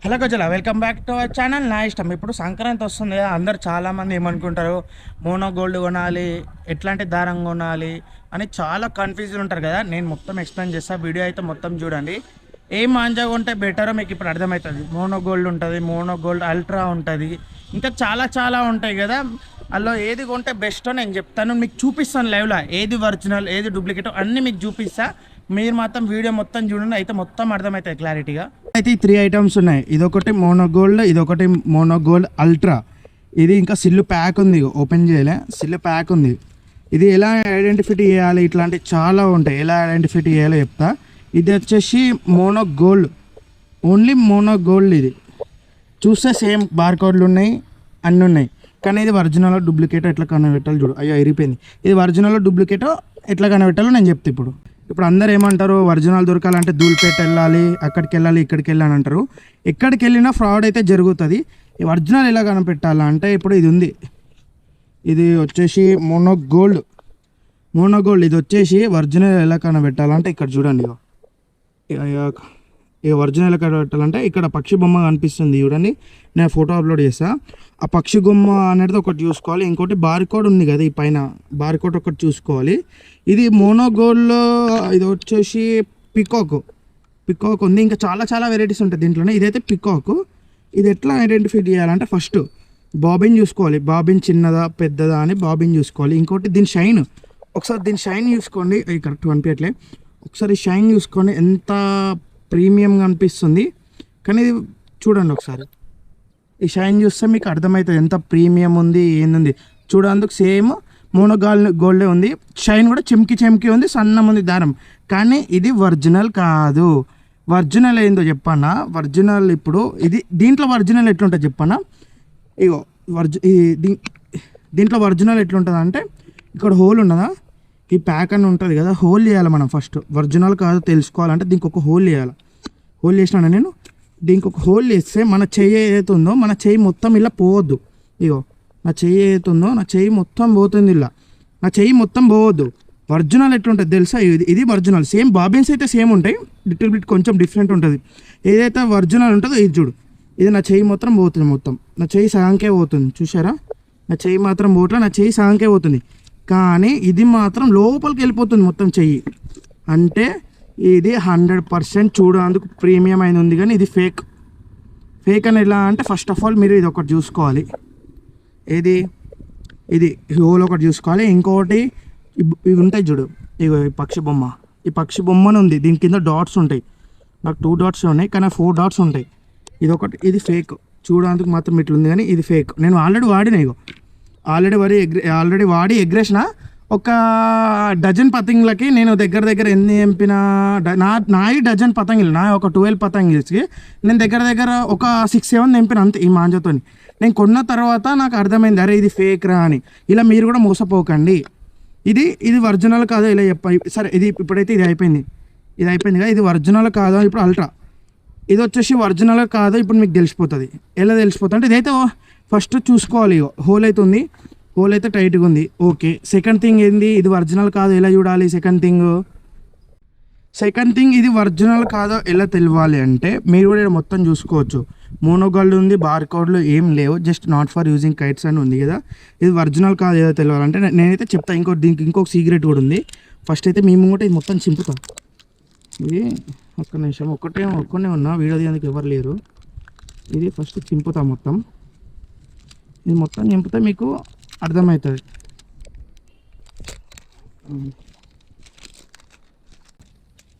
Hello గజల welcome back to our channel. నా ఇష్టం. ఇప్పుడు సంక్రాంతి వస్తుంది కదా, అందరు చాలామంది ఏమనుకుంటారు, మోనో గోల్డ్ కొనాలి, ఎట్లాంటి దారం కొనాలి అని చాలా కన్ఫ్యూజన్ ఉంటారు కదా. నేను మొత్తం ఎక్స్ప్లెయిన్ చేస్తాను, వీడియో అయితే మొత్తం చూడండి. ఏ మాంజా కొంటే బెటరో మీకు ఇప్పుడు అర్థమవుతుంది. మోనో గోల్డ్ ఉంటుంది, మోనో గోల్డ్ అల్ట్రా ఉంటుంది, ఇంకా చాలా చాలా ఉంటాయి కదా. అందులో ఏది కొంటే బెస్టో నేను చెప్తాను, మీకు చూపిస్తాను లైవ్లో, ఏది ఒరిజినల్ ఏది డూప్లికేటో అన్నీ మీకు చూపిస్తా. మీరు మాత్రం వీడియో మొత్తం చూడండి, అయితే మొత్తం అర్థమవుతుంది క్లారిటీగా. అయితే ఈ 3 ఐటమ్స్ ఉన్నాయి. ఇదొకటి మోనో గోల్డ్, ఇదొకటి మోనో గోల్డ్ అల్ట్రా, ఇది ఇంకా సిల్లు ప్యాక్ ఉంది, ఓపెన్ చేయలే, సిల్లు ప్యాక్ ఉంది. ఇది ఎలా ఐడెంటిఫై చేయాలి, ఇట్లాంటివి చాలా ఉంటాయి, ఎలా ఐడెంటిఫై చేయాలో చెప్తా. ఇది వచ్చేసి mono gold, only mono gold. ఇది చూస్తే సేమ్ బార్కోడ్లు ఉన్నాయి, అన్నీ ఉన్నాయి, కానీ ఇది ఒరిజినల్ డూప్లికేట్ ఎట్లా కనబెట్టాలి చూడు. అయ్యో ఇరిపోయింది. ఇది ఒరిజినల్ డూప్లికేట్ ఎట్లా కనబెట్టాలో నేను చెప్తా ఇప్పుడు. ఇప్పుడు అందరు ఏమంటారు, ఒరిజినల్ దొరకాలంటే ధూల్పేట వెళ్ళాలి, అక్కడికి వెళ్ళాలి, ఇక్కడికి వెళ్ళాలి అంటారు. ఎక్కడికి వెళ్ళినా ఫ్రాడ్ అయితే జరుగుతుంది. ఈ ఒరిజినల్ ఎలా కనిపెట్టాలా అంటే, ఇప్పుడు ఇది ఉంది, ఇది వచ్చేసి మోనో గోల్డ్. మోనో గోల్డ్ ఇది వచ్చేసి ఒరిజినల్ ఎలా కనిపెట్టాలంటే ఇక్కడ చూడండి. ఈ ఒరిజినల్ ఎలా కనిపెట్టాలంటే ఇక్కడ పక్షి బొమ్మ కనిపిస్తుంది చూడండి, నేను ఫోటో అప్లోడ్ చేస్తా. ఆ పక్షి బొమ్మ అనేది ఒకటి చూసుకోవాలి, ఇంకోటి బార్కోడ్ ఉంది కదా ఈ పైన, బార్కోడ్ ఒకటి చూసుకోవాలి. ఇది మోనో గోల్డ్లో ఇది వచ్చేసి పికాక్ ఉంది, ఇంకా చాలా చాలా వెరైటీస్ ఉంటాయి దీంట్లోనే. ఇదైతే పికాక్. ఇది ఎట్లా ఐడెంటిఫై చేయాలంటే, ఫస్ట్ బాబిన్ చూసుకోవాలి, బాబిన్ చిన్నదా పెద్దదా అని బాబిన్ చూసుకోవాలి. ఇంకోటి దీని షైన్, ఒకసారి దీని షైన్ చూసుకోండి, కరెక్ట్ అనిపించట్లే, ఒకసారి షైన్ చూసుకోండి, ఎంత ప్రీమియంగా అనిపిస్తుంది. కానీ ఇది చూడండి ఒకసారి, ఈ షైన్ చూస్తే మీకు అర్థమవుతుంది ఎంత ప్రీమియం ఉంది ఏంది. చూడందుకు సేమ్ మోనో గోల్డే ఉంది, షైన్ కూడా చెమ్కి ఉంది, సన్నం ఉంది దారం, కానీ ఇది ఒరిజినల్ కాదు. ఒరిజినల్ ఏందో చెప్పన్నా, ఒరిజినల్ ఇప్పుడు ఇది దీంట్లో ఒరిజినల్ ఎట్లుంటుంది చెప్పన్నా. ఇగో దీంట్లో ఒరిజినల్ ఎట్లుంటుంది అంటే, ఇక్కడ హోల్ ఉన్నదా, ఈ ప్యాక్ అని ఉంటుంది కదా, హోల్ చేయాలి మనం ఫస్ట్. ఒరిజినల్ కాదు తెలుసుకోవాలంటే దీనికి ఒక హోల్ చేయాలి. హోల్ చేసినా నేను, దీనికి ఒక హోల్ చేస్తే మన చెయ్యి ఏదైతే ఉందో, మన చెయ్యి మొత్తం ఇలా పోవద్దు. ఇగో నా చెయ్యి ఏదైతే ఉందో, నా చెయ్యి మొత్తం పోతుంది ఇలా, నా చెయ్యి మొత్తం పోవద్దు. ఒరిజినల్ ఎట్లుంటుంది తెలుసా, ఇది ఒరిజినల్. సేమ్ బాబిన్స్ అయితే సేమ్ ఉంటాయి, లిటిల్ బిట్ కొంచెం డిఫరెంట్ ఉంటుంది. ఏదైతే ఒరిజినల్ ఉంటుందో ఇది చూడు, ఇది నా చెయ్యి మొత్తం పోతుంది, మొత్తం నా చెయ్యి సగంకే పోతుంది. చూసారా, నా చెయ్యి మాత్రం పోవట్లే, నా చెయ్యి సగంకే పోతుంది. కానీ ఇది మాత్రం లోపలికి వెళ్ళిపోతుంది మొత్తం చెయ్యి. అంటే ఇది 100% చూడడానికి ప్రీమియం అయిన ఉంది, కానీ ఇది ఫేక్ అని ఎలా అంటే, ఫస్ట్ ఆఫ్ ఆల్ మీరు ఇది ఒకటి చూసుకోవాలి, ఇది హోల్ ఒకటి చూసుకోవాలి. ఇంకొకటి ఇవి ఉంటాయి చూడు, ఇవి పక్షి బొమ్మ, ఈ పక్షి బొమ్మను ఉంది, దీని కింద డాట్స్ ఉంటాయి. నాకు 2 డాట్స్ ఉన్నాయి, కానీ 4 డాట్స్ ఉంటాయి. ఇది ఒకటి, ఇది ఫేక్, చూడడానికి మాత్రం ఇట్లుంది, కానీ ఇది ఫేక్. నేను ఆల్రెడీ వాడిన, ఇగో ఆల్రెడీ వాడి ఎగ్రేసిన ఒక డజన్ పతంగులకి నేను దగ్గర ఎన్ని ఎంపిన, నా డజన్ పతంగులు, నా ఒక 12 పతంగులకి నేను దగ్గర ఒక 6-7 ఎంపిన అంతే ఈ మాంజాతో. నేను కొన్న తర్వాత నాకు అర్థమైంది, అరే ఇది ఫేక్ రా అని. ఇలా మీరు కూడా మోసపోకండి. ఇది ఒరిజినల్ కాదో ఇలా చెప్పాలి. సరే ఇది ఇప్పుడైతే ఇది అయిపోయింది కదా, ఇది ఒరిజినల్ కాదో ఇప్పుడు అల్ట్రా, ఇది వచ్చేసి ఒరిజినల్ కాదో ఇప్పుడు మీకు తెలిసిపోతుంది. ఎలా తెలిసిపోతుంది అంటే, ఇదైతే ఫస్ట్ చూసుకోవాలి. హోల్ అయితే ఉంది, హోల్ అయితే టైట్గా ఉంది, ఓకే. సెకండ్ థింగ్ ఏంది, ఇది ఒరిజినల్ కాదో ఎలా చూడాలి. సెకండ్ థింగ్ ఇది ఒరిజినల్ కాదో ఎలా తెలియాలి అంటే, మీరు కూడా మొత్తం చూసుకోవచ్చు. మోనోగోల్డ్ ఉంది, బార్కోడ్లు ఏం లేవు, just not for using kites అని ఉంది కదా. ఇది ఒరిజినల్ కాదో ఏదో తెలియాలంటే నేనైతే చెప్తాను. దీనికి ఇంకొక సీక్రెట్ కూడా ఉంది. ఫస్ట్ అయితే మేము కూడా ఇది మొత్తం చింపుతాం. ఇది ఒక్క నిమిషం, ఒక్కనే ఉన్నా, వీడియో తీయడానికి ఎవరు లేరు. ఇది ఫస్ట్ చింపుతాం మొత్తం, ఇది మొత్తం చింపితే మీకు అర్థమవుతుంది.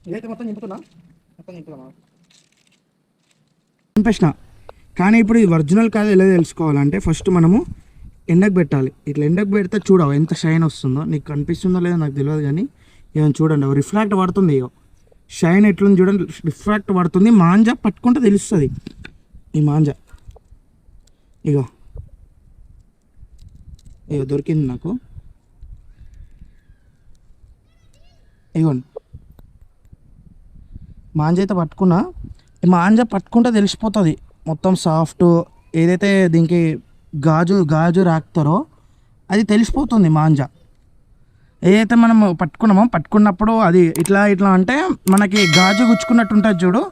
ఇదైతే మొత్తం చింపేసిన. కానీ ఇప్పుడు ఇది ఒరిజినల్ కాదు ఎలా తెలుసుకోవాలంటే, ఫస్ట్ మనము ఎండకు పెట్టాలి. ఇట్లా ఎండకు పెడితే చూడవు ఎంత షైన్ వస్తుందో, నీకు కనిపిస్తుందో లేదో నాకు తెలియదు, కానీ ఏమైనా చూడండి, రిఫ్లాక్ట్ పడుతుంది. ఇగో షైన్ ఎట్లుంది చూడండి, రిఫ్లాక్ట్ పడుతుంది. మాంజా పట్టుకుంటే తెలుస్తుంది. ఈ మాంజా ఇగో దొరికింది నాకు, ఇగోండి మాంజా అయితే పట్టుకున్నా. ఈ మాంజా పట్టుకుంటే తెలిసిపోతుంది మొత్తం సాఫ్ట్. ఏదైతే దీనికి గాజు రాకుతారో అది తెలిసిపోతుంది మాంజా. ఏదైతే మనం పట్టుకున్నప్పుడు అది ఇట్లా అంటే మనకి గాజు గుచ్చుకున్నట్టు ఉంటుంది చూడు,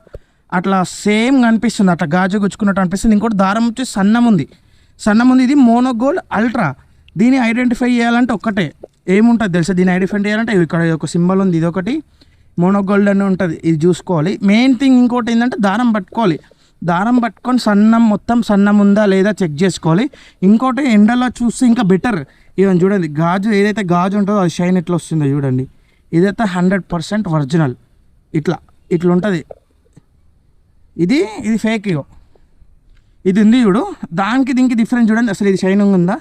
అట్లా సేమ్ కనిపిస్తుంది, అట్లా గాజు గుచ్చుకున్నట్టు అనిపిస్తుంది. ఇంకోటి దారం వచ్చి సన్నం ఉంది. ఇది మోనోగోల్డ్ అల్ట్రా. దీన్ని ఐడెంటిఫై చేయాలంటే ఒక్కటే ఏముంటుంది తెలుసా, దీన్ని ఐడెంటిఫై చేయాలంటే ఇక్కడ ఒక సింబల్ ఉంది, ఇది ఒకటి మోనోగోల్డ్ అని ఉంటుంది, ఇది చూసుకోవాలి. మెయిన్ థింగ్ ఇంకోటి ఏంటంటే దారం పట్టుకోవాలి. దారం పట్టుకొని సన్నం మొత్తం సన్నం ఉందా లేదా చెక్ చేసుకోవాలి. ఇంకోటి ఎండలో చూస్తే ఇంకా బెటర్. ఇవన్నీ చూడండి, గాజు ఏదైతే గాజు ఉంటుందో అది షైన్ ఎట్లా వస్తుందో చూడండి. ఇదైతే 100% ఒరిజినల్. ఇట్లా ఉంటుంది. ఇది ఫేక్. ఇది ఉంది చూడు, దానికి దీనికి డిఫరెన్స్ చూడండి. అసలు ఇది షైనింగ్ ఉందా,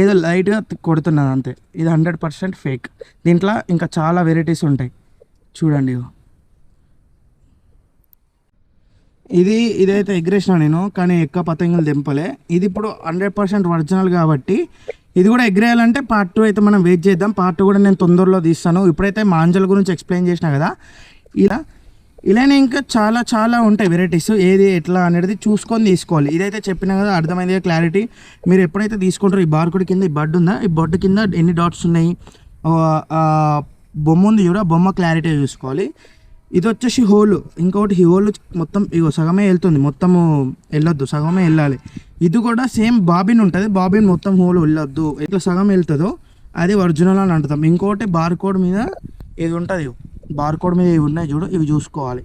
ఏదో లైట్గా కొడుతున్నది అంతే. ఇది 100% ఫేక్. దీంట్లో ఇంకా చాలా వెరైటీస్ ఉంటాయి చూడండి. ఇదైతే ఎగ్రేసిన నేను, కానీ ఎక్క పతంగులు దింపలే. ఇది ఇప్పుడు 100% ఒరిజినల్ కాబట్టి ఇది కూడా ఎగ్రేయాలంటే పార్ట్ 2 అయితే మనం వెయిట్ చేద్దాం. పార్ట్ 2 కూడా నేను తొందరలో తీస్తాను. ఇప్పుడైతే మాంజల్ గురించి ఎక్స్ప్లెయిన్ చేసిన కదా, ఇలానే ఇంకా చాలా చాలా ఉంటాయి వెరైటీస్. ఏది ఎట్లా అనేది చూసుకొని తీసుకోవాలి. ఇదైతే చెప్పినా కదా, అర్థమైంది క్లారిటీ. మీరు ఎప్పుడైతే తీసుకుంటారో ఈ బార్కోడ్ కింద ఈ బడ్ ఉందా, ఈ బడ్ కింద ఎన్ని డాట్స్ ఉన్నాయి, బొమ్మ ఉంది చూడ, బొమ్మ క్లారిటీ చూసుకోవాలి. ఇది వచ్చేసి హోల్. ఇంకొకటి ఈ హోల్ మొత్తం ఇగో సగమే వెళ్తుంది, మొత్తము వెళ్ళొద్దు, సగమే వెళ్ళాలి. ఇది కూడా సేమ్ బాబిన్ ఉంటుంది, బాబిన్ మొత్తం హోల్ వెళ్ళొద్దు. ఎట్లా సగం వెళ్తుందో అది ఒరిజినల్ అని అంటుతాం. ఇంకోటి బార్కోడ్ మీద ఇది ఉంటుంది, బార్కోడ్ మీద ఇవి ఉన్నాయి చూడు, ఇవి చూసుకోవాలి.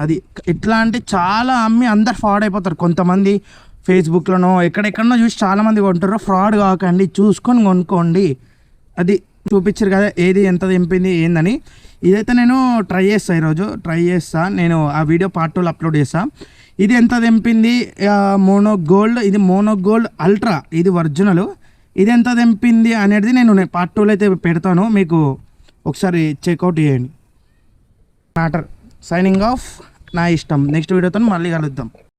అది ఎట్లా అంటే చాలా అమ్మి అందరు ఫ్రాడ్ అయిపోతారు. కొంతమంది ఫేస్బుక్లోనో ఎక్కడెక్కడనో చూసి చాలామంది కొంటారు. ఫ్రాడ్ కాకండి, చూసుకొని కొనుక్కోండి. అది చూపించారు కదా ఏది ఎంత దింపింది ఏందని. ఇదైతే నేను ట్రై చేస్తాను, ఈరోజు ట్రై చేస్తాను. నేను ఆ వీడియో పార్ట్ 2లో అప్లోడ్ చేస్తాను. ఇది ఎంత దింపింది మోనోగోల్డ్, ఇది మోనోగోల్డ్ అల్ట్రా, ఇది ఒరిజినల్. ఇది ఎంత దింపింది అనేది నేను పార్ట్ 2లో అయితే పెడతాను, మీకు ఒకసారి చెక్అవుట్ చేయండి. Matter signing off. నా ఇష్టం. నెక్స్ట్ వీడియోతో మళ్ళీ కలుద్దాం.